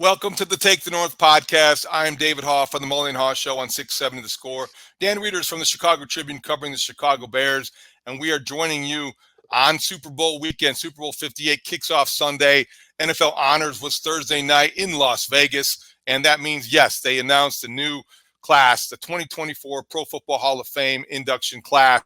Welcome to the Take the North podcast. I am David Haugh from the Mully and Haugh Show on 670 The Score. Dan Wiederer is from the Chicago Tribune covering the Chicago Bears, and we are joining you on Super Bowl weekend. Super Bowl 58 kicks off Sunday. NFL Honors was Thursday night in Las Vegas, and that means, yes, they announced a new class, the 2024 Pro Football Hall of Fame induction class,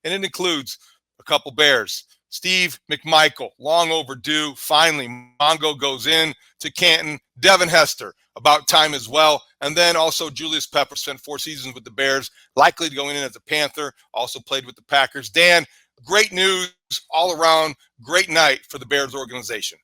and it includes a couple Bears. Steve McMichael, long overdue. Finally, Mongo goes in to Canton. Devin Hester, about time as well. And then also Julius Pepper spent 4 seasons with the Bears, likely to go in as a Panther, also played with the Packers. Dan, great news all around. Great night for the Bears organization.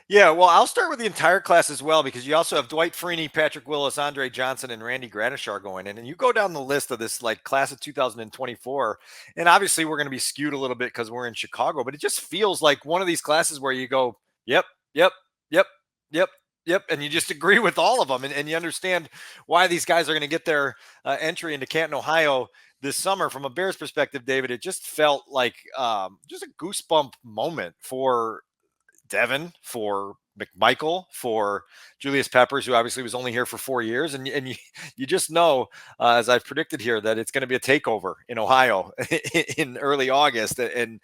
Yeah, well, I'll start with the entire class as well, because you also have Dwight Freeney, Patrick Willis, Andre Johnson, and Randy Gradishar going in. And you go down the list of this class of 2024, and obviously we're going to be skewed a little bit because we're in Chicago, but it just feels like one of these classes where you go, yep, yep, yep, yep, yep, and you just agree with all of them, and you understand why these guys are going to get their entry into Canton, Ohio this summer. From a Bears perspective, David, it just felt like just a goosebump moment for Devin, for McMichael, for Julius Peppers, who obviously was only here for 4 years. And you just know, as I've predicted here, that it's going to be a takeover in Ohio in early August. And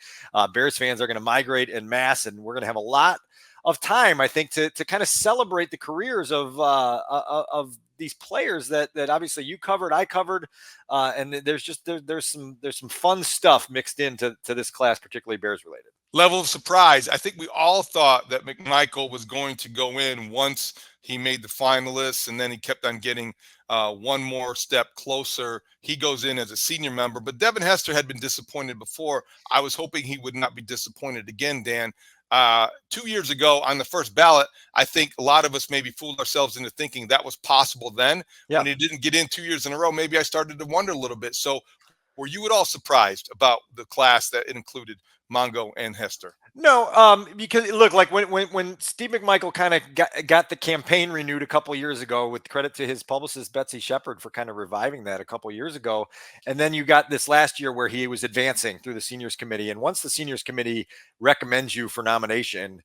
Bears fans are going to migrate en masse, and we're going to have a lot of time, I think, to kind of celebrate the careers of these players that obviously you covered, I covered, and there's some fun stuff mixed into this class, particularly Bears related. Level of surprise. I think we all thought that McMichael was going to go in once he made the finalists, and then he kept on getting one more step closer. He goes in as a senior member, but Devin Hester had been disappointed before. I was hoping he would not be disappointed again, Dan. 2 years ago on the first ballot, I think a lot of us maybe fooled ourselves into thinking that was possible then. Yeah. When he didn't get in 2 years in a row, maybe I started to wonder a little bit. So were you at all surprised about the class that it included Mongo and Hester? No, because look, like when Steve McMichael kind of got the campaign renewed a couple years ago, with credit to his publicist Betsy Shepard for kind of reviving that a couple years ago, and then you got this last year where he was advancing through the seniors committee, and once the seniors committee recommends you for nomination,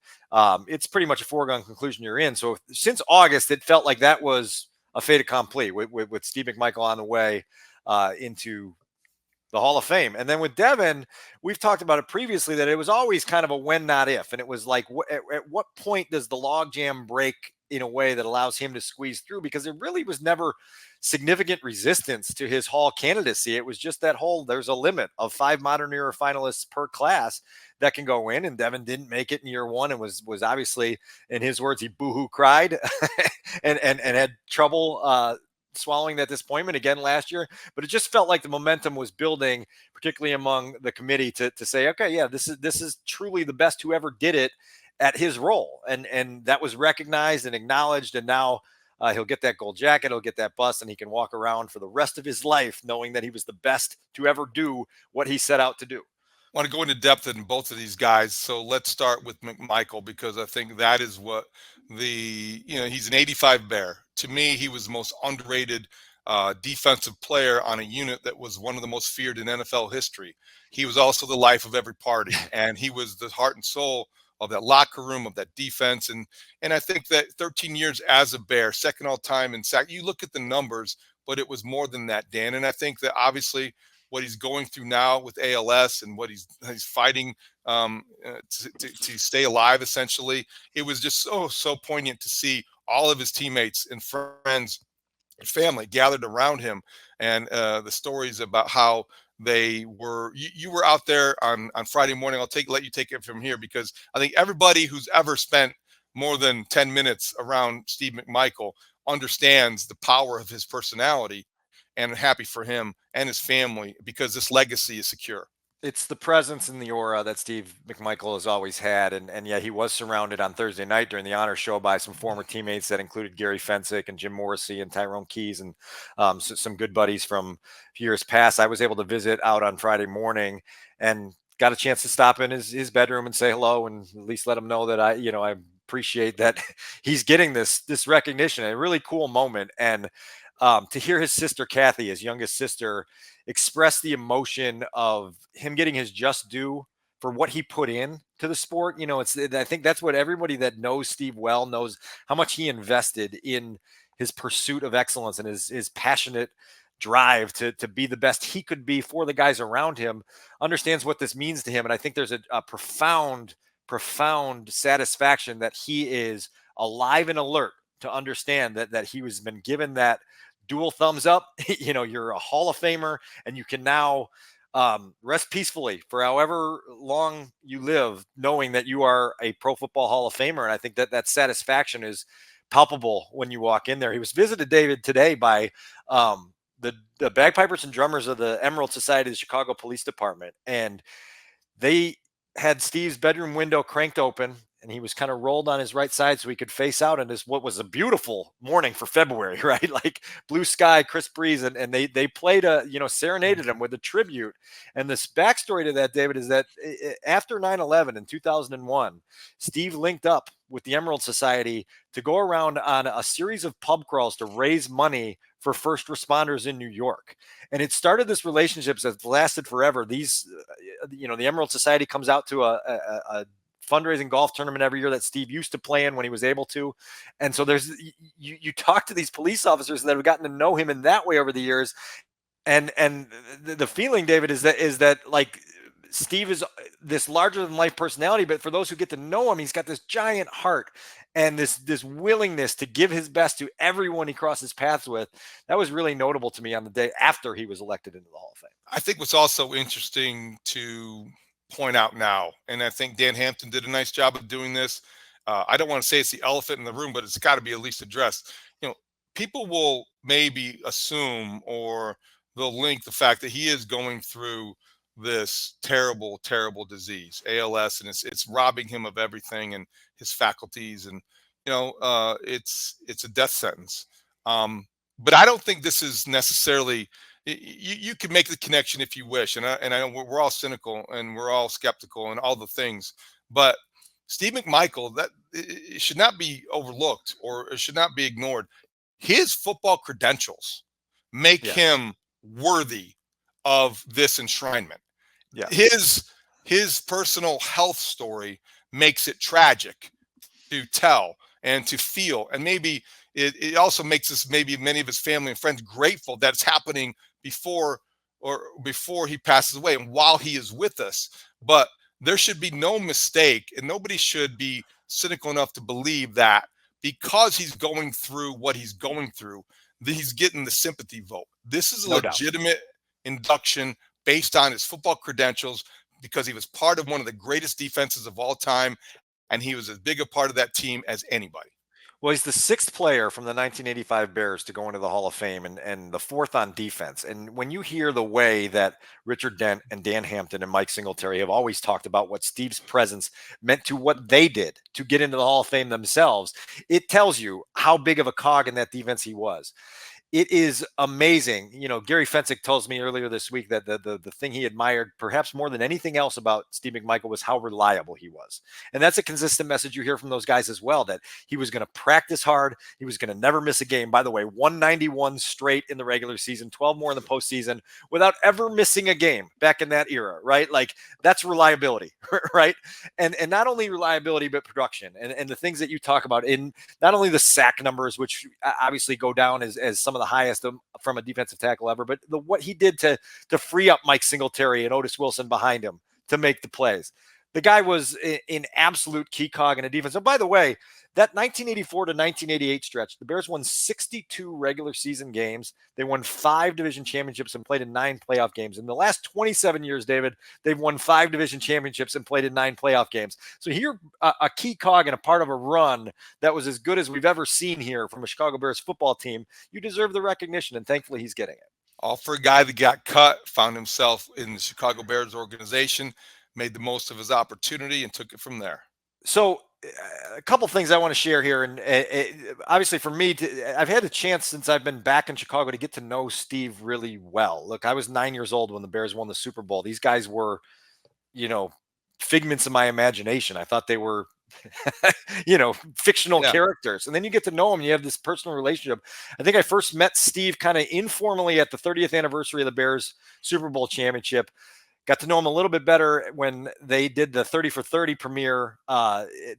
it's pretty much a foregone conclusion you're in. So since August, it felt like that was a fait accompli with Steve McMichael on the way into the Hall of Fame. And then with Devin, we've talked about it previously, that it was always kind of a when, not if. And it was like, at what point does the logjam break in a way that allows him to squeeze through? Because there really was never significant resistance to his Hall candidacy. It was just that whole, there's a limit of 5 modern era finalists per class that can go in. And Devin didn't make it in year one, and was obviously, in his words, he boohoo cried and had trouble swallowing that disappointment again last year. But it just felt like the momentum was building, particularly among the committee, to say, okay, yeah, this is truly the best who ever did it at his role, and that was recognized and acknowledged. And now he'll get that gold jacket, he'll get that bust, and he can walk around for the rest of his life knowing that he was the best to ever do what he set out to do. I want to go into depth in both of these guys. So let's start with McMichael, because I think that is what he's an 85 Bear. To me, he was the most underrated defensive player on a unit that was one of the most feared in NFL history. He was also the life of every party, and he was the heart and soul of that locker room, of that defense. And I think that 13 years as a Bear, second all time in sack, you look at the numbers, but it was more than that, Dan. And I think that obviously what he's going through now with ALS, and what he's fighting to stay alive, essentially, it was just so poignant to see all of his teammates and friends and family gathered around him, and the stories about how they were. You were out there on Friday morning. Let you take it from here, because I think everybody who's ever spent more than 10 minutes around Steve McMichael understands the power of his personality, and happy for him and his family, because this legacy is secure. It's the presence and the aura that Steve McMichael has always had. And yeah, he was surrounded on Thursday night during the honor show by some former teammates that included Gary Fensick and Jim Morrissey and Tyrone Keys, and some good buddies from years past. I was able to visit out on Friday morning and got a chance to stop in his bedroom and say hello, and at least let him know that I appreciate that he's getting this recognition. A really cool moment. And to hear his sister Kathy, his youngest sister, express the emotion of him getting his just due for what he put in to the sport. I think that's what everybody that knows Steve well knows, how much he invested in his pursuit of excellence and his passionate drive to be the best he could be for the guys around him, understands what this means to him. And I think there's a profound satisfaction that he is alive and alert to understand that he was been given that dual thumbs up. You're a Hall of Famer, and you can now rest peacefully for however long you live, knowing that you are a Pro Football Hall of Famer. And I think that satisfaction is palpable when you walk in there. He was visited, David, today by the bagpipers and drummers of the Emerald Society of the Chicago Police Department, and they had Steve's bedroom window cranked open, and he was kind of rolled on his right side so he could face out into what was a beautiful morning for February, right? Like blue sky, crisp breeze, and they played serenaded him with a tribute. And this backstory to that, David, is that after 9/11 in 2001, Steve linked up with the Emerald Society to go around on a series of pub crawls to raise money for first responders in New York. And it started this relationship that's lasted forever. These, the Emerald Society comes out to a fundraising golf tournament every year that Steve used to play in when he was able to. And so you talk to these police officers that have gotten to know him in that way over the years. And the feeling, David, is that like Steve is this larger than life personality, but for those who get to know him, he's got this giant heart and this willingness to give his best to everyone he crosses paths with. That was really notable to me on the day after he was elected into the Hall of Fame. I think what's also interesting to point out now, and I think Dan Hampton did a nice job of doing this. I don't want to say it's the elephant in the room, but it's got to be at least addressed. People will maybe assume or they'll link the fact that he is going through this terrible, terrible disease, ALS, and it's robbing him of everything and his faculties, and it's a death sentence. But I don't think this is necessarily. You can make the connection if you wish, and I know we're all cynical and we're all skeptical and all the things, but Steve McMichael, that it should not be overlooked or it should not be ignored. His football credentials make him worthy of this enshrinement. Yeah. His personal health story makes it tragic to tell and to feel, and maybe it also makes us, maybe many of his family and friends, grateful that it's happening before he passes away and while he is with us. But there should be no mistake, and nobody should be cynical enough to believe that because he's going through what he's going through, that he's getting the sympathy vote. This is a legitimate induction based on his football credentials, because he was part of one of the greatest defenses of all time, and he was as big a part of that team as anybody. Well, he's the sixth player from the 1985 Bears to go into the Hall of Fame, and the fourth on defense. And when you hear the way that Richard Dent and Dan Hampton and Mike Singletary have always talked about what Steve's presence meant to what they did to get into the Hall of Fame themselves, it tells you how big of a cog in that defense he was. It is amazing. Gary Fensick tells me earlier this week that the thing he admired perhaps more than anything else about Steve McMichael was how reliable he was. And that's a consistent message you hear from those guys as well, that he was going to practice hard. He was going to never miss a game. By the way, 191 straight in the regular season, 12 more in the postseason without ever missing a game back in that era, right? Like that's reliability, right? And not only reliability, but production and the things that you talk about in not only the sack numbers, which obviously go down as some of the highest from a defensive tackle ever, but what he did to free up Mike Singletary and Otis Wilson behind him to make the plays. The guy was an absolute key cog in a defense. And by the way, that 1984 to 1988 stretch, the Bears won 62 regular season games. They won 5 division championships and played in 9 playoff games. In the last 27 years, David, they've won 5 division championships and played in 9 playoff games. So here, a key cog and a part of a run that was as good as we've ever seen here from a Chicago Bears football team. You deserve the recognition, and thankfully he's getting it. All for a guy that got cut, found himself in the Chicago Bears organization, made the most of his opportunity, and took it from there. So a couple things I want to share here. And obviously for me, I've had a chance since I've been back in Chicago to get to know Steve really well. Look, I was 9 years old when the Bears won the Super Bowl. These guys were, figments of my imagination. I thought they were, fictional characters. And then you get to know them. You have this personal relationship. I think I first met Steve kind of informally at the 30th anniversary of the Bears Super Bowl championship. Got to know him a little bit better when they did the 30 for 30 premiere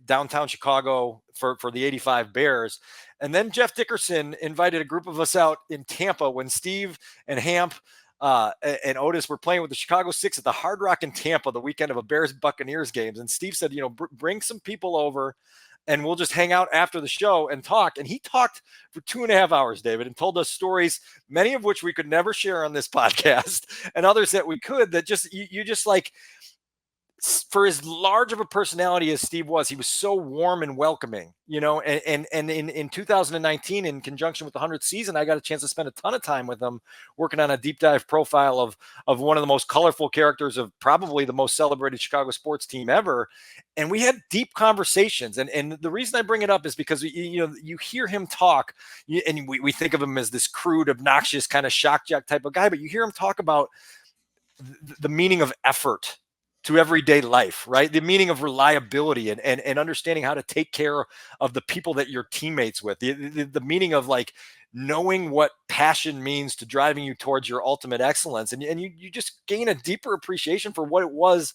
downtown Chicago for the 85 Bears. And then Jeff Dickerson invited a group of us out in Tampa when Steve and Hamp and Otis were playing with the Chicago Six at the Hard Rock in Tampa the weekend of a Bears Buccaneers games. And Steve said, bring some people over and we'll just hang out after the show and talk. And he talked for 2.5 hours, David, and told us stories, many of which we could never share on this podcast, and others that we could, that just, you just like, for as large of a personality as Steve was, he was so warm and welcoming, and in 2019, in conjunction with the 100th season, I got a chance to spend a ton of time with him working on a deep dive profile of one of the most colorful characters of probably the most celebrated Chicago sports team ever. And we had deep conversations. And the reason I bring it up is because, you hear him talk, and we think of him as this crude, obnoxious kind of shock jock type of guy, but you hear him talk about the meaning of effort to everyday life, right? The meaning of reliability and understanding how to take care of the people that you're teammates with, the meaning of like knowing what passion means to driving you towards your ultimate excellence. And you just gain a deeper appreciation for what it was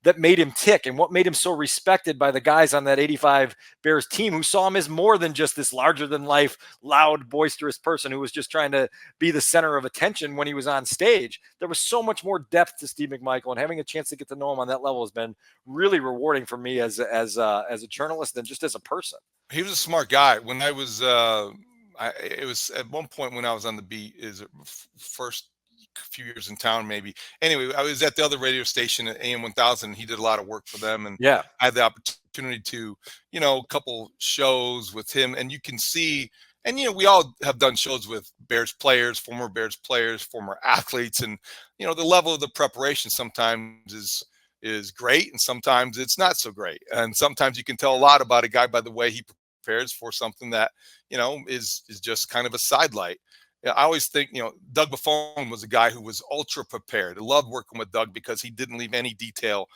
that made him tick and what made him so respected by the guys on that 85 Bears team, who saw him as more than just this larger than life, loud, boisterous person who was just trying to be the center of attention when he was on stage. There was so much more depth to Steve McMichael, and having a chance to get to know him on that level has been really rewarding for me as a journalist and just as a person. He was a smart guy. When I was, it was at one point when I was on the beat, first few years in town, maybe. Anyway, I was at the other radio station at AM 1000. He did a lot of work for them, and yeah, I had the opportunity to, a couple shows with him, and you can see, and we all have done shows with Bears players, former athletes, and the level of the preparation sometimes is great, and sometimes it's not so great, and sometimes you can tell a lot about a guy by the way he prepares for something that is just kind of a sidelight. I always think, Doug Buffon was a guy who was ultra prepared. I loved working with Doug because he didn't leave any detail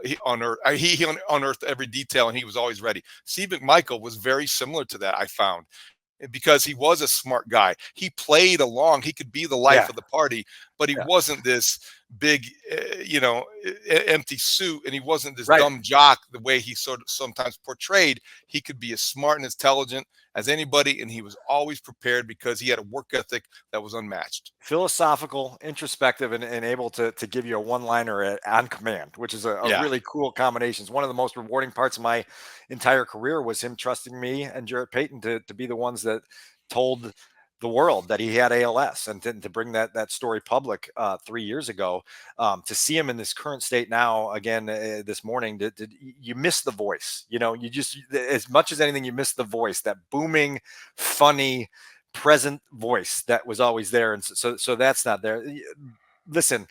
he unearthed every detail, and he was always ready. Steve McMichael was very similar to that, I found, because he was a smart guy. He played along. He could be the life of the party, but he wasn't this big, empty suit, and he wasn't this dumb jock the way he sort of sometimes portrayed. He could be as smart and intelligent as anybody, and he was always prepared because he had a work ethic that was unmatched. Philosophical, introspective, and able to give you a one-liner on command, which is a really cool combination. It's one of the most rewarding parts of my entire career was him trusting me and Jarrett Payton to be the ones that told the world that he had ALS, and to bring that story public 3 years ago. To see him in this current state now again this morning, you miss the voice. You just, as much as anything, you miss the voice, that booming, funny, present voice that was always there. And so that's not there. Listen,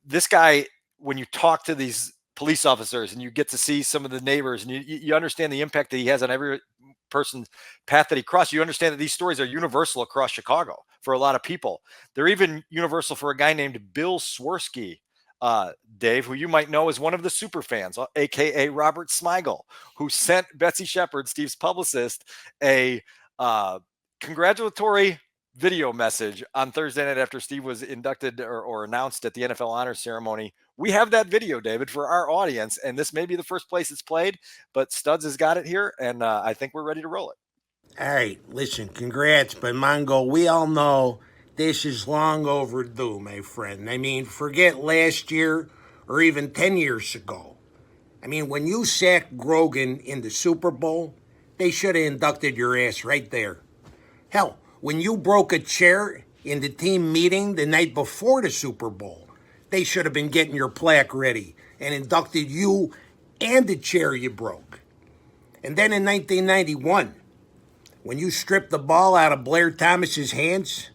this guy, when you talk to these police officers and you get to see some of the neighbors, and you understand the impact that he has on every person's path that he crossed, you understand that these stories are universal across Chicago for a lot of people. They're even universal for a guy named Bill Swirsky, Dave, who you might know as one of the super fans, aka Robert Smigel, who sent Betsy Shepard, Steve's publicist, a congratulatory video message on Thursday night after Steve was inducted or announced at the NFL honors ceremony. We have that video, David, for our audience, and this may be the first place it's played, but Studs has got it here, and I think we're ready to roll it. All right, listen, congrats, but Mongo, we all know this is long overdue, my friend. I mean, forget last year or even 10 years ago. I mean, when you sacked Grogan in the Super Bowl, they should have inducted your ass right there. Hell, when you broke a chair in the team meeting the night before the Super Bowl, they should have been getting your plaque ready and inducted you and the chair you broke. And then in 1991, when you stripped the ball out of Blair Thomas's hands,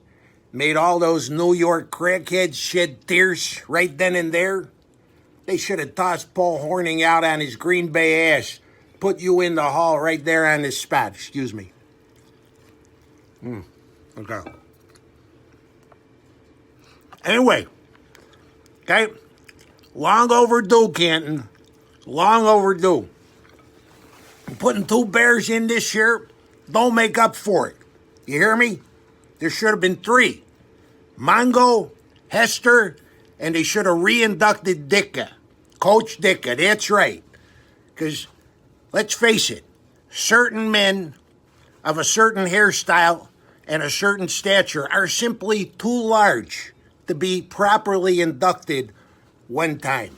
made all those New York crackheads shed tears right then and there, they should have tossed Paul Hornung out on his Green Bay ass, put you in the hall right there on the spot. Excuse me. Okay. Anyway, okay, long overdue, Canton. Long overdue. Putting 2 Bears in this year don't make up for it. You hear me? There should have been 3. Mongo, Hester, And they should have reinducted Ditka. Coach Ditka, that's right. Because, let's face it, certain men of a certain hairstyle and a certain stature are simply too large to be properly inducted one time.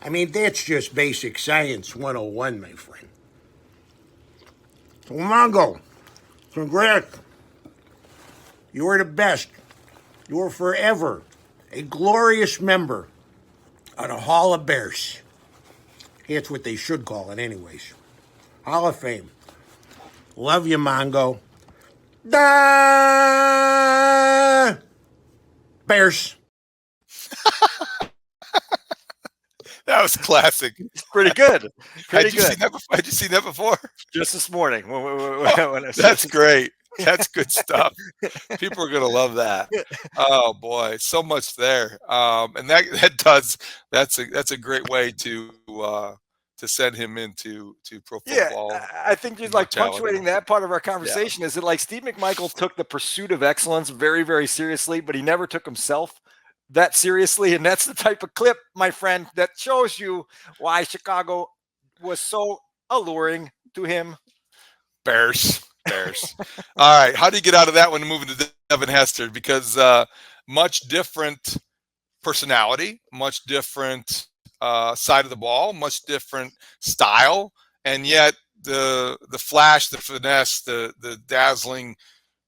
I mean, that's just basic science 101, my friend. So, Mongo, congrats. You were the best. You were forever a glorious member of the Hall of Bears. That's what they should call it anyways. Hall of Fame. Love you, Mongo. Da Bears. That was classic. Pretty good. Pretty good. Had you seen that before? Just this morning. That's great. That's good stuff. People are gonna love that. Oh boy, so much there. And that's a great way to send him into pro football. Yeah, I think just like punctuating that part of our conversation is that like Steve McMichael took the pursuit of excellence very, very seriously, but he never took himself that seriously. And that's the type of clip, my friend, that shows you why Chicago was so alluring to him. Bears. All right. How do you get out of that one and move into Devin Hester? Because much different personality, much different side of the ball, much different style, and yet the flash, the finesse, the dazzling,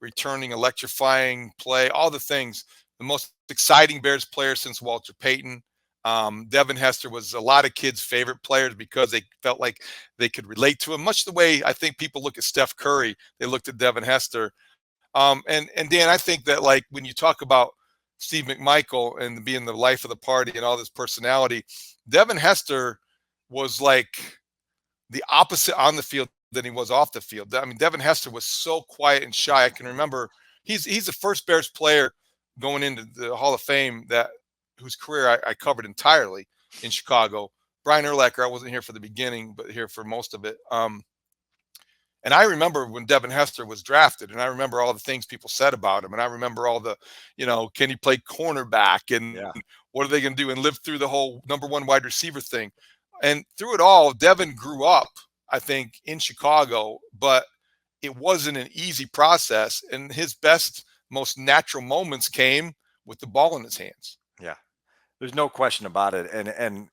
returning, electrifying play, all the things. The most exciting Bears player since Walter Payton. Devin Hester was a lot of kids' favorite players because they felt like they could relate to him, much the way I think people look at Steph Curry. They looked at Devin Hester. And Dan, I think that like when you talk about Steve McMichael and being the life of the party and all this personality, Devin Hester was like the opposite on the field than he was off the field. I mean, Devin Hester was so quiet and shy. I can remember he's the first Bears player going into the Hall of Fame whose career I covered entirely in Chicago. Brian Urlacher, I wasn't here for the beginning, but here for most of it. And I remember when Devin Hester was drafted, and I remember all the things people said about him. And I remember all the, can he play cornerback and what are they going to do and live through the whole number one wide receiver thing. And through it all, Devin grew up, I think, in Chicago, but it wasn't an easy process. And his best, most natural moments came with the ball in his hands. Yeah. There's no question about it. And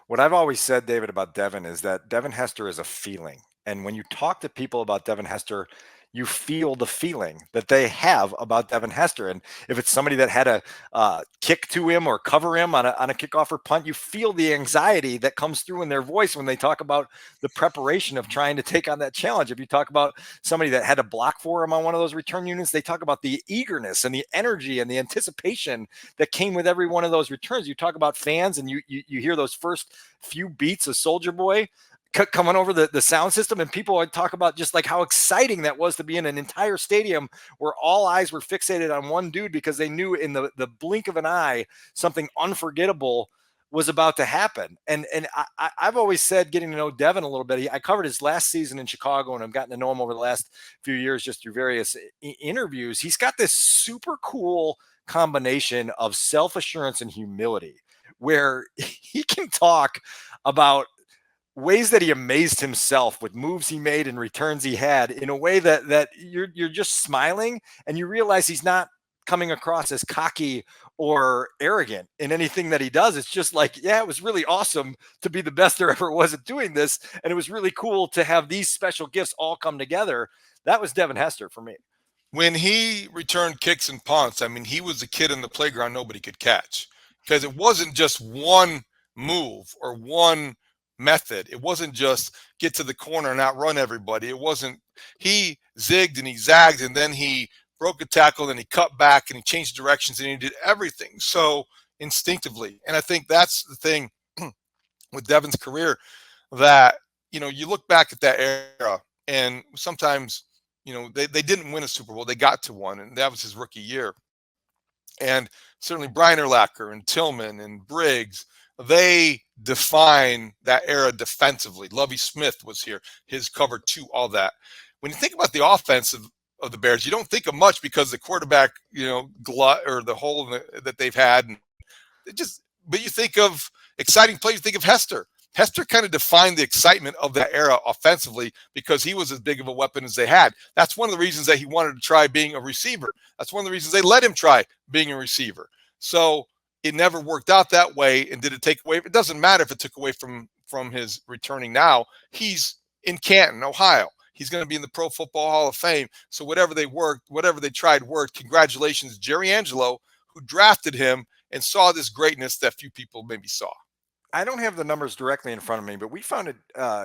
what I've always said, David, about Devin is that Devin Hester is a feeling. And when you talk to people about Devin Hester, you feel the feeling that they have about Devin Hester. And if it's somebody that had a kick to him or cover him on a kickoff or punt, you feel the anxiety that comes through in their voice when they talk about the preparation of trying to take on that challenge. If you talk about somebody that had to block for him on one of those return units, they talk about the eagerness and the energy and the anticipation that came with every one of those returns. You talk about fans and you hear those first few beats of Soldier Boy coming over the sound system, and people would talk about just like how exciting that was to be in an entire stadium where all eyes were fixated on one dude because they knew in the blink of an eye something unforgettable was about to happen. And I've always said, getting to know Devin a little bit, I covered his last season in Chicago, and I've gotten to know him over the last few years just through various interviews. He's got this super cool combination of self-assurance and humility where he can talk about ways that he amazed himself with moves he made and returns he had in a way that you're just smiling and you realize he's not coming across as cocky or arrogant in anything that he does. It's just like, yeah, it was really awesome to be the best there ever was at doing this. And it was really cool to have these special gifts all come together. That was Devin Hester for me. When he returned kicks and punts, I mean, he was a kid in the playground nobody could catch because it wasn't just one move or one method. It wasn't just get to the corner and outrun everybody. It wasn't, he zigged and he zagged and then he broke a tackle and he cut back and he changed directions and he did everything so instinctively. And I think that's the thing with Devin's career that, you look back at that era and sometimes, they didn't win a Super Bowl. They got to one, and that was his rookie year. And certainly Brian Urlacher and Tillman and Briggs, they define that era defensively. Lovie Smith was here, his cover two, all that. When you think about the offense of the Bears, you don't think of much because the quarterback, glut or the hole that they've had, and but you think of exciting plays, you think of Hester. Hester kind of defined the excitement of that era offensively because he was as big of a weapon as they had. That's one of the reasons that he wanted to try being a receiver. That's one of the reasons they let him try being a receiver. So it never worked out that way. And did it take away? It doesn't matter if it took away from his returning now. He's in Canton, Ohio. He's going to be in the Pro Football Hall of Fame. So whatever they tried worked. Congratulations, Jerry Angelo, who drafted him and saw this greatness that few people maybe saw. I don't have the numbers directly in front of me, but we found it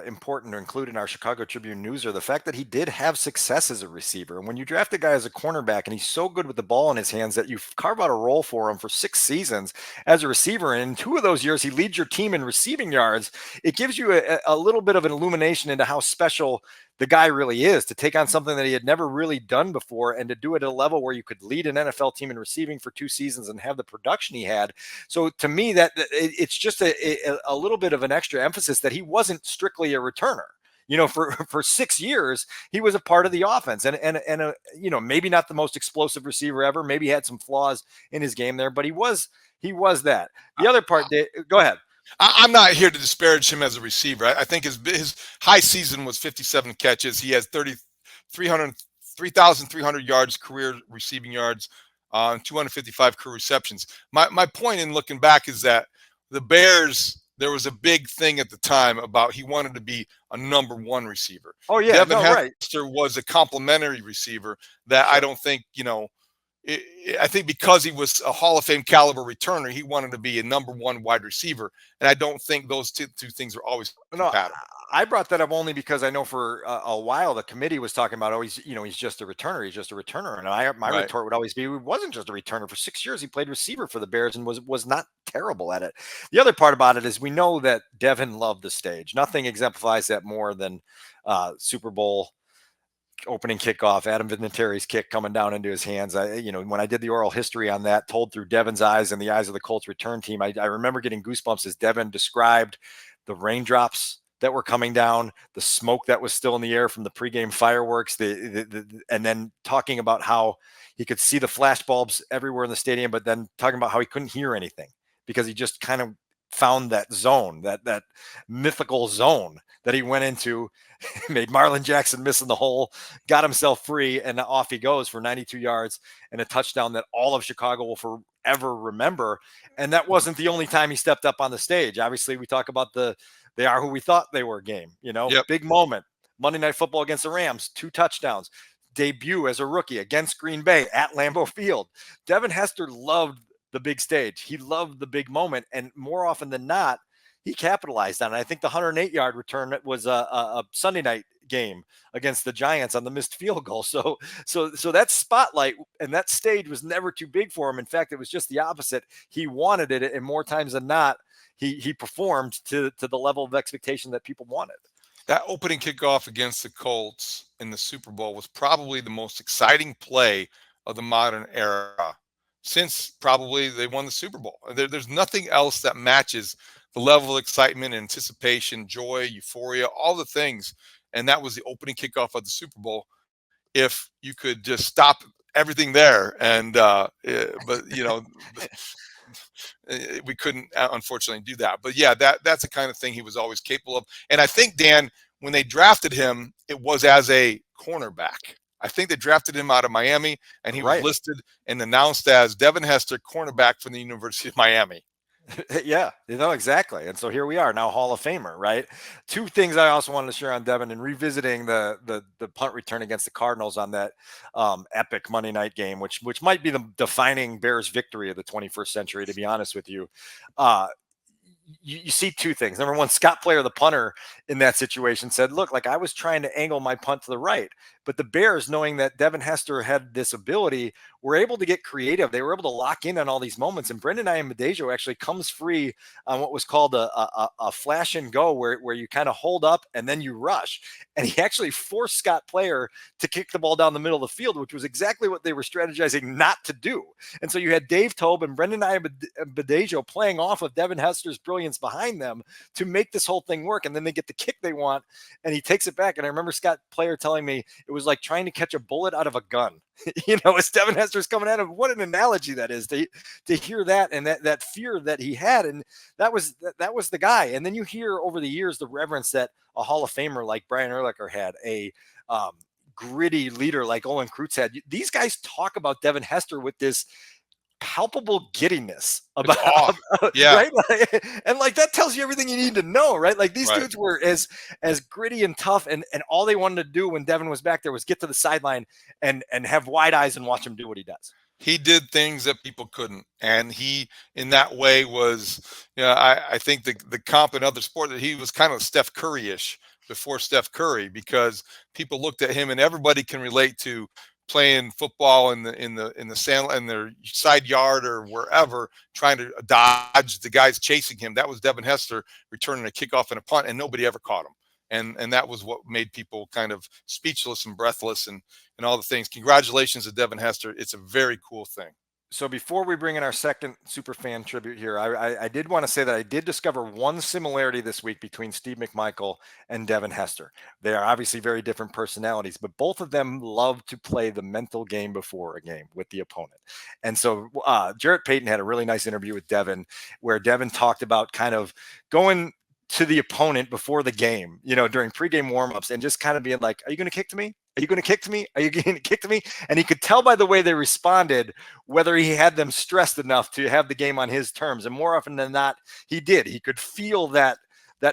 important to include in our Chicago Tribune Newser the fact that he did have success as a receiver. And when you draft a guy as a cornerback and he's so good with the ball in his hands that you carve out a role for him for 6 seasons as a receiver, and in 2 of those years he leads your team in receiving yards, it gives you a little bit of an illumination into how special the guy really is, to take on something that he had never really done before and to do it at a level where you could lead an NFL team in receiving for 2 seasons and have the production he had. So to me, that it's just a little bit of an extra emphasis that he wasn't strictly a returner. For 6 years, he was a part of the offense and maybe not the most explosive receiver ever. Maybe he had some flaws in his game there, but he was that. The other part, go ahead. I'm not here to disparage him as a receiver. I think his high season was 57 catches. He has 3,300 yards, career receiving yards, 255 career receptions. My point in looking back is that the Bears, there was a big thing at the time about he wanted to be a number 1 receiver. Oh, yeah. Devin Hester was a complimentary receiver that I don't think, I think because he was a Hall of Fame caliber returner, he wanted to be a number 1 wide receiver. And I don't think those two things are always compatible. I brought that up only because I know for a while the committee was talking about, he's just a returner. He's just a returner. And my retort would always be, he wasn't just a returner. For 6 years, he played receiver for the Bears and was not terrible at it. The other part about it is we know that Devin loved the stage. Nothing exemplifies that more than Super Bowl opening kickoff, Adam Vinatieri's kick coming down into his hands. When I did the oral history on that, told through Devin's eyes and the eyes of the Colts return team, I remember getting goosebumps as Devin described the raindrops that were coming down, the smoke that was still in the air from the pregame fireworks, and then talking about how he could see the flash bulbs everywhere in the stadium, but then talking about how he couldn't hear anything because he just kind of found that zone, that mythical zone that he went into, made Marlon Jackson miss in the hole, got himself free, and off he goes for 92 yards and a touchdown that all of Chicago will forever remember. And that wasn't the only time he stepped up on the stage. Obviously, we talk about they are who we thought they were game, Big moment. Monday Night Football against the Rams, 2 touchdowns. Debut as a rookie against Green Bay at Lambeau Field. Devin Hester loved the big stage. He loved the big moment. And more often than not, he capitalized on it. I think the 108-yard return was a Sunday night game against the Giants on the missed field goal. So that spotlight and that stage was never too big for him. In fact, it was just the opposite. He wanted it, and more times than not, he performed to the level of expectation that people wanted. That opening kickoff against the Colts in the Super Bowl was probably the most exciting play of the modern era since probably they won the Super Bowl. There's nothing else that matches the level of excitement, anticipation, joy, euphoria, all the things. And that was the opening kickoff of the Super Bowl. If you could just stop everything there, and we couldn't unfortunately do that. But yeah, that's the kind of thing he was always capable of. And I think, Dan, when they drafted him, it was as a cornerback. I think they drafted him out of Miami, and he was listed and announced as Devin Hester, cornerback from the University of Miami. Yeah, exactly. And so here we are now, Hall of Famer, right? 2 things I also wanted to share on Devin and revisiting the punt return against the Cardinals on that epic Monday night game, which might be the defining Bears victory of the 21st century, to be honest with you. You see 2 things. Number one, Scott Player, the punter in that situation, said, look, like I was trying to angle my punt to the right, but the Bears, knowing that Devin Hester had this ability, were able to get creative. They were able to lock in on all these moments. And Brendan Aiyamadejo actually comes free on what was called a flash and go, where you kind of hold up and then you rush. And he actually forced Scott Player to kick the ball down the middle of the field, which was exactly what they were strategizing not to do. And so you had Dave Tobe and Brendan Aiyamadejo playing off of Devin Hester's brilliance behind them to make this whole thing work. And then they get the kick they want, and he takes it back. And I remember Scott Player telling me it was like trying to catch a bullet out of a gun. As Devin Hester's coming at him. What an analogy that is to hear that, and that fear that he had. And that was the guy. And then you hear over the years the reverence that a Hall of Famer like Brian Urlacher had, a gritty leader like Olin Kreutz had. These guys talk about Devin Hester with this palpable giddiness about, yeah, right? And like that tells you everything you need to know, right? Like these dudes were as gritty and tough, and all they wanted to do when Devin was back there was get to the sideline and have wide eyes and watch him do what he does. He did things that people couldn't, and he, in that way, was, I think the comp in other sports, that he was kind of Steph Curry-ish before Steph Curry, because people looked at him, and everybody can relate to playing football in the sand, in their side yard or wherever, trying to dodge the guys chasing him. That was Devin Hester returning a kickoff and a punt, and nobody ever caught him. And that was what made people kind of speechless and breathless and all the things. Congratulations to Devin Hester. It's a very cool thing. So before we bring in our second super fan tribute here, I did want to say that I did discover one similarity this week between Steve McMichael and Devin Hester. They are obviously very different personalities, but both of them love to play the mental game before a game with the opponent. And so Jarrett Payton had a really nice interview with Devin, where Devin talked about kind of going to the opponent before the game, during pregame warmups, and just kind of being like, are you going to kick to me? Are you going to kick to me? Are you going to kick to me? And he could tell by the way they responded whether he had them stressed enough to have the game on his terms. And more often than not, he did. He could feel that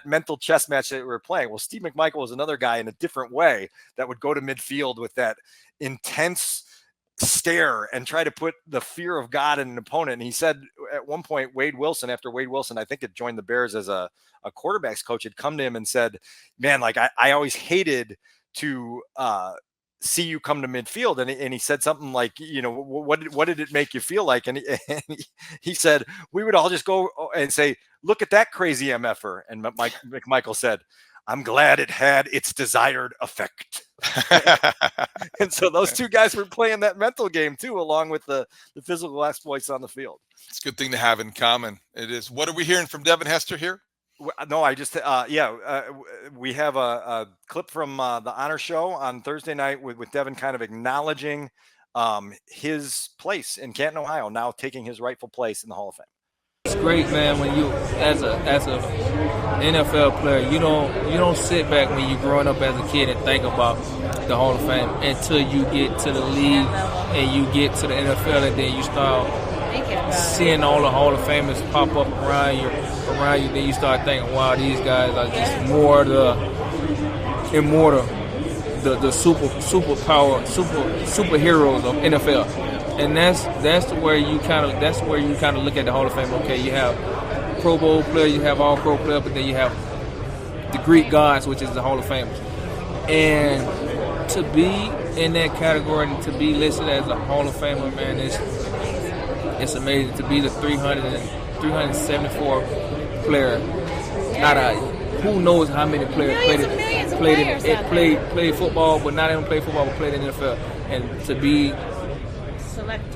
mental chess match that we were playing. Well, Steve McMichael was another guy in a different way that would go to midfield with that intense stare and try to put the fear of God in an opponent. And he said at one point, after Wade Wilson, I think, had joined the Bears as a quarterback's coach, had come to him and said, man, like I always hated to see you come to midfield. And he said something like, what did it make you feel like? And he said, we would all just go and say, look at that crazy MFer. And McMichael said, I'm glad it had its desired effect. And so those two guys were playing that mental game too, along with the physical exploits on the field. It's a good thing to have in common. It is. What are we hearing from Devin Hester here? No, I just, we have a clip from the Honor Show on Thursday night with Devin kind of acknowledging his place in Canton, Ohio, now taking his rightful place in the Hall of Fame. It's great, man, when you, as a NFL player, you don't sit back when you're growing up as a kid and think about the Hall of Fame until you get to the league and you get to the NFL, and then you start seeing all the Hall of Famers pop up around you. Then you start thinking, wow, these guys are just more the superheroes of NFL. And that's where you kind of look at the Hall of Fame. Okay, you have Pro Bowl player, you have All Pro player, but then you have the Greek gods, which is the Hall of Famers. And to be in that category and to be listed as a Hall of Famer, man, it's amazing. To be the 374 player. Who knows how many players played football, but not even played football, but played in the NFL, and to be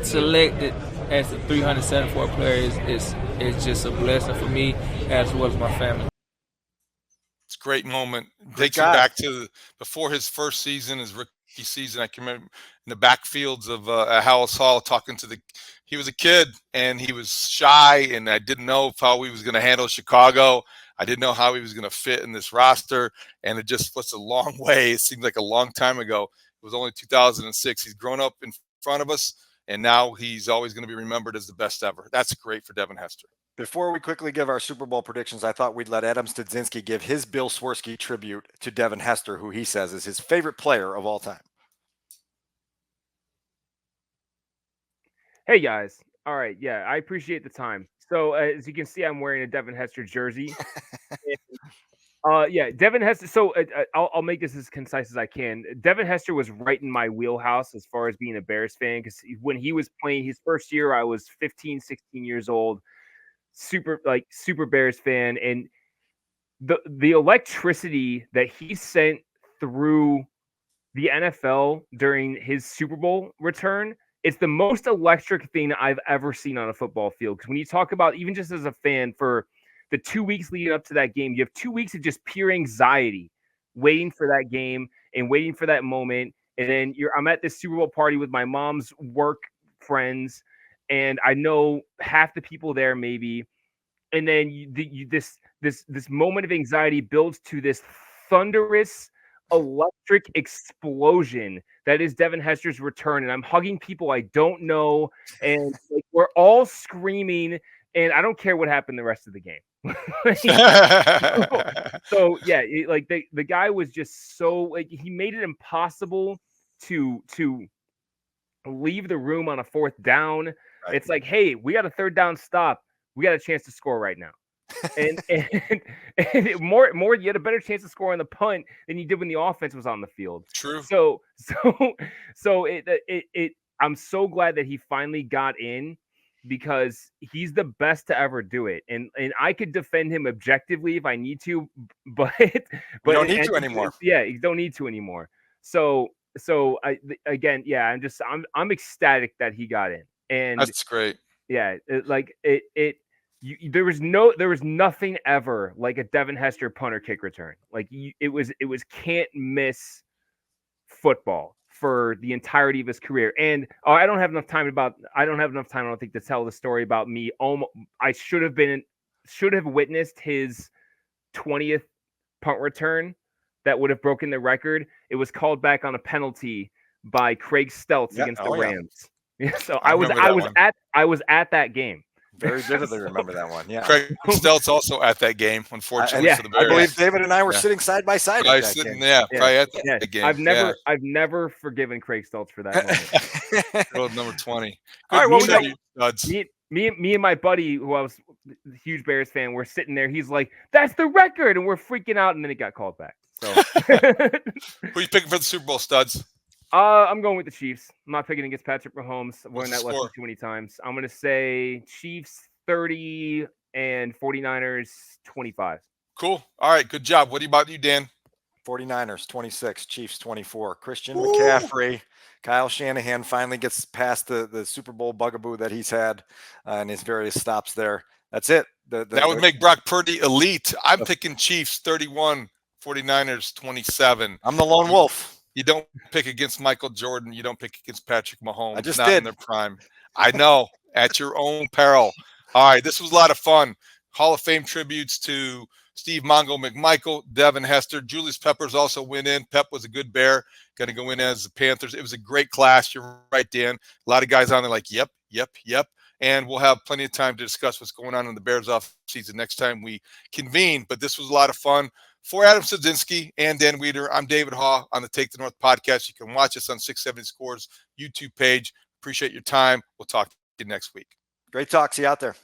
selected as the 374 player is just a blessing for me as well as my family. It's a great moment. Takes you back to before his first season, his rookie season. I can remember in the backfields of Haugh Hall talking to he was a kid and he was shy, and I didn't know how he was going to handle Chicago. I didn't know how he was going to fit in this roster, and it just was a long way. It seemed like a long time ago. It was only 2006. He's grown up in front of us, and now he's always going to be remembered as the best ever. That's great for Devin Hester. Before we quickly give our Super Bowl predictions, I thought we'd let Adam Studzinski give his Bill Swirsky tribute to Devin Hester, who he says is his favorite player of all time. Hey, guys. All right. Yeah, I appreciate the time. So, as you can see, I'm wearing a Devin Hester jersey. Devin Hester. So, I'll make this as concise as I can. Devin Hester was right in my wheelhouse as far as being a Bears fan, because when he was playing his first year, I was 15, 16 years old. Super Bears fan. And the electricity that he sent through the NFL during his Super Bowl return, it's the most electric thing I've ever seen on a football field. Because when you talk about, even just as a fan, for the 2 weeks leading up to that game, you have 2 weeks of just pure anxiety, waiting for that game and waiting for that moment. And then I'm at this Super Bowl party with my mom's work friends, and I know half the people there maybe. And then this moment of anxiety builds to this thunderous electric explosion that is Devin Hester's return, and I'm hugging people I don't know, and like, we're all screaming, and I don't care what happened the rest of the game. So yeah, like the guy was just so, like, he made it impossible to leave the room on a fourth down. Right. It's like, hey, we got a third down stop. We got a chance to score right now. and more you had a better chance to score on the punt than you did when the offense was on the field. True. So it I'm so glad that he finally got in, because he's the best to ever do it, and I could defend him objectively if I need to, but We don't need to anymore. Yeah, you don't need to anymore. So I'm ecstatic that he got in, and That's great. yeah, there was nothing ever like a Devin Hester punter kick return. Like, it was can't miss football for the entirety of his career. And I don't have enough time, I don't think, to tell the story about me. I should have witnessed his 20th punt return that would have broken the record. It was called back on a penalty by Craig Steltz against the Rams. Yeah, so I was at that game. Very vividly remember that one. Yeah. Craig Steltz also at that game, unfortunately, for the Bears. I believe David and I were sitting side by side at that game. Probably at that game. I've never forgiven Craig Steltz for that moment. Road number 20. All right, me and my buddy, who I was a huge Bears fan, we're sitting there. He's like, "That's the record," and we're freaking out. And then it got called back. So, who are you picking for the Super Bowl, studs? I'm going with the Chiefs. I'm not picking against Patrick Mahomes. I've won that lesson too many times. I'm going to say Chiefs 30 and 49ers 25. Cool. All right. Good job. What about you, Dan? 49ers 26, Chiefs 24. Christian McCaffrey, Kyle Shanahan finally gets past the Super Bowl bugaboo that he's had and his various stops there. That's it. That would make Brock Purdy elite. I'm picking Chiefs 31, 49ers 27. I'm the lone wolf. You don't pick against Michael Jordan. You don't pick against Patrick Mahomes. I just not did. In their prime. I know. At your own peril. All right. This was a lot of fun. Hall of Fame tributes to Steve Mongo McMichael, Devin Hester. Julius Peppers also went in. Pep was a good Bear. Going to go in as the Panthers. It was a great class. You're right, Dan. A lot of guys on there like, yep. And we'll have plenty of time to discuss what's going on in the Bears offseason next time we convene. But this was a lot of fun. For Adam Sadzinski and Dan Wiederer, I'm David Haugh on the Take the North podcast. You can watch us on 670 Scores YouTube page. Appreciate your time. We'll talk to you next week. Great talk. See you out there.